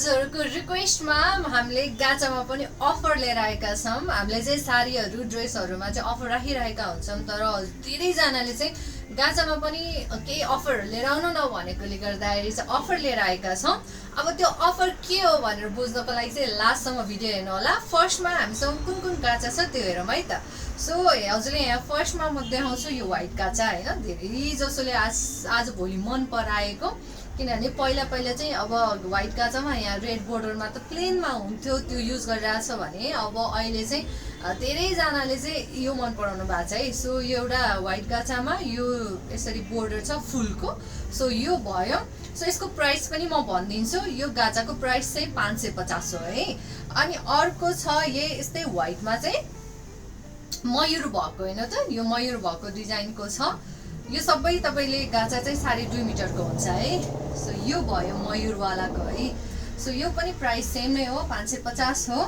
हजुरको रिक्वेस्टमा हामीले गाचामा पनि अफर लिएर आएका छौँ। हामीले चाहिँ साडीहरू ड्रेसहरूमा चाहिँ अफर राखिरहेका हुन्छौँ, तर धेरैजनाले चाहिँ गाचामा पनि केही अफर लिएर आउनु न भनेकोले गर्दाखेरि चाहिँ अफर लिएर आएका छौँ। अब त्यो अफर के हो भनेर बुझ्नको लागि चाहिँ लास्टसम्म भिडियो हेर्नु होला। फर्स्टमा हामीसँग कुन कुन गाचा छ त्यो हेरौँ है त। सो हजुरले यहाँ फर्स्टमा म देखाउँछु यो व्हाइट गाचा होइन, धेरै जसोले आज भोलि मन पराएको, किनभने पहिला चाहिँ अब व्हाइट गाचामा यहाँ रेड बोर्डरमा त प्लेनमा हुन्थ्यो, त्यो युज गरिरहेछ भने अब अहिले चाहिँ धेरैजनाले चाहिँ यो मन पराउनु भएको छ है। सो यो एउटा व्हाइट गाचामा यो यसरी बोर्डर छ फुलको, सो यो भयो। सो यसको प्राइस पनि म भनिदिन्छु। यो गाचाको प्राइस चाहिँ 550 हो है। अनि अर्को छ यस्तै व्हाइटमा चाहिँ मयूर भएको होइन त, यो मयूर भएको डिजाइनको छ। यो सबै तपाईँले गाचा चाहिँ 2.5 मिटरको हुन्छ है। सो यो भयो मयूरवालाको है। सो यो पनि प्राइस सेम नै हो, 550 हो।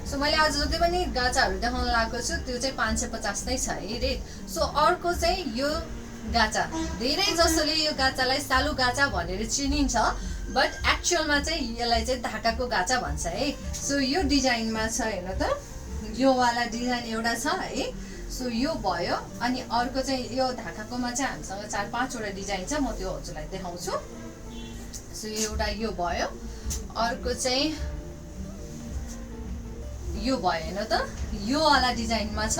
सो मैले आज जति पनि गाचाहरू देखाउन लागेको छु त्यो चाहिँ 550 नै छ है रेट। सो अर्को चाहिँ यो गाचा, धेरै जसोले यो गाचालाई सालु गाचा भनेर चिनिन्छ, बट एक्चुअलमा चाहिँ यसलाई चाहिँ ढाकाको गाचा भन्छ है। सो यो डिजाइनमा छ हेर्नु त, यो वाला डिजाइन एउटा छ है। सो यो भयो। अनि अर्को चाहिँ यो ढाकाकोमा चाहिँ हामीसँग 4-5 वटा डिजाइन छ, म त्यो हजुरलाई देखाउँछु। सो एउटा यो भयो, अर्को चाहिँ यो भयो हेर्नु त, यो वाला डिजाइनमा छ,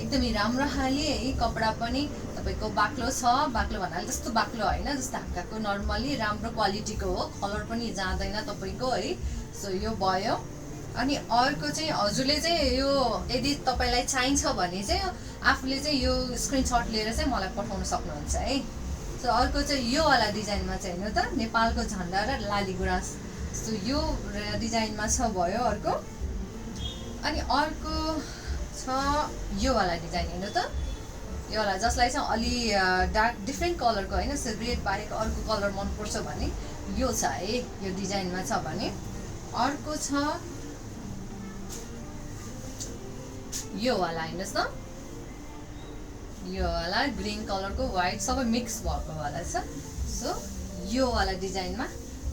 एकदमै राम्रो खाले है। कपडा पनि तपाईँको बाक्लो छ, बाक्लो भन्नाले त्यस्तो बाक्लो होइन, जस्तो ढाकाको नर्मली राम्रो क्वालिटीको हो, कलर पनि जाँदैन तपाईँको है। सो यो भयो। अनि अर्को चाहिँ हजुरले चाहिँ यो यदि तपाईँलाई चाहिन्छ भने चाहिँ आफूले चाहिँ यो स्क्रिनसट लिएर चाहिँ मलाई पठाउन सक्नुहुन्छ है। सो अर्को चाहिँ यो वाला डिजाइनमा चाहिँ हेर्नु त, नेपालको झन्डा र लाली गुराँस, सो यो डिजाइनमा छ भयो अर्को। अनि अर्को छ यो वाला डिजाइन हेर्नु त, यो वाला जसलाई चाहिँ अलि डार्क डिफ्रेन्ट कलरको होइन, रेड बाहेक अर्को कलर मनपर्छ भने यो छ है, यो डिजाइनमा छ भने। अर्को छ यो वाला हेर्नुहोस् न, यो वाला ग्रीन कलरको व्हाइट सबै मिक्स भएको वाला छ। सो यो वाला डिजाइनमा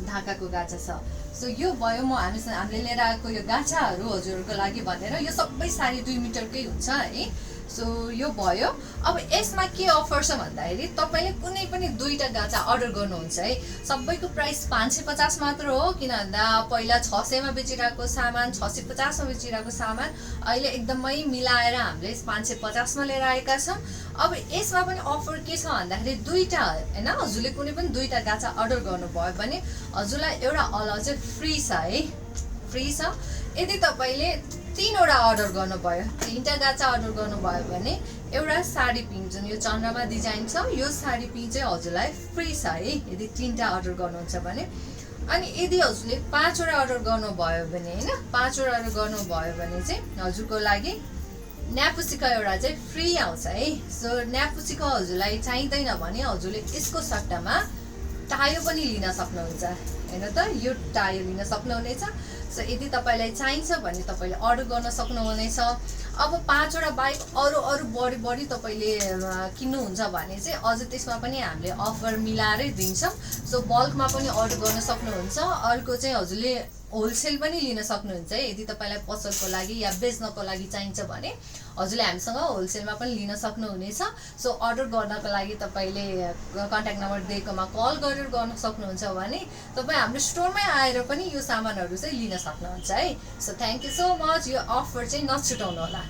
ढाकाको गाचा छ। सो यो भयो हामीले लिएर आएको यो गाछाहरू हजुरहरूको लागि भनेर। यो सबै 2.5 मिटरकै हुन्छ है। सो यो भयो। अब यसमा के अफर छ भन्दाखेरि तपाईँले कुनै पनि 2टा गाचा अर्डर गर्नुहुन्छ है, सबैको प्राइस 550 मात्र हो। किन भन्दा पहिला 600 मा बेचिरहेको सामान, 650 मा बेचिरहेको सामान अहिले एकदमै मिलाएर हामीले 550 मा लिएर आएका छौँ। अब यसमा पनि अफर के छ भन्दाखेरि 2टा होइन, हजुरले कुनै पनि 2टा गाचा अर्डर गर्नुभयो भने हजुरलाई एउटा अलाउ चाहिँ फ्री छ है, फ्री छ। यदि तपाईँले 3वटा अर्डर गर्नुभयो, 3टा गाचा अर्डर गर्नुभयो भने एउटा साडी पिन, जुन यो चन्द्रमा डिजाइन छ, यो साडी पिन चाहिँ हजुरलाई फ्री छ है, यदि 3टा अर्डर गर्नुहुन्छ भने। अनि यदि हजुरले 5वटा अर्डर गर्नुभयो भने होइन, 5वटा अर्डर गर्नुभयो भने चाहिँ हजुरको लागि न्यापुसीको एउटा चाहिँ फ्री आउँछ है। सो न्यापुसीको हजुरलाई चाहिँदैन भने हजुरले यसको सट्टामा टायो पनि लिन सक्नुहुन्छ हेर्नु त, यो टायो लिन सक्नुहुनेछ। सो यदि तपाईँलाई चाहिन्छ भने तपाईँले अर्डर गर्न सक्नुहुनेछ। अब 5वटा बाहेक अरू बढी तपाईँले किन्नुहुन्छ भने चाहिँ अझ त्यसमा पनि हामीले अफर मिलाएरै दिन्छौँ। सो बल्कमा पनि अर्डर गर्न सक्नुहुन्छ। अर्को चाहिँ हजुरले होलसेल पनि लिन सक्नुहुन्छ है, यदि तपाईँलाई पसलको लागि या बेच्नको लागि चाहिन्छ भने हजुरले हामीसँग होलसेलमा पनि लिन सक्नुहुनेछ। सो अर्डर गर्नको लागि तपाईँले कन्ट्याक्ट नम्बर दिएकोमा कल गरेर गर्न सक्नुहुन्छ भने तपाईँ हाम्रो स्टोरमै आएर पनि यो सामानहरू चाहिँ लिन सक्नुहुन्छ है। So thank you so much. यो अफर चाहिँ नछुटाउनु होला।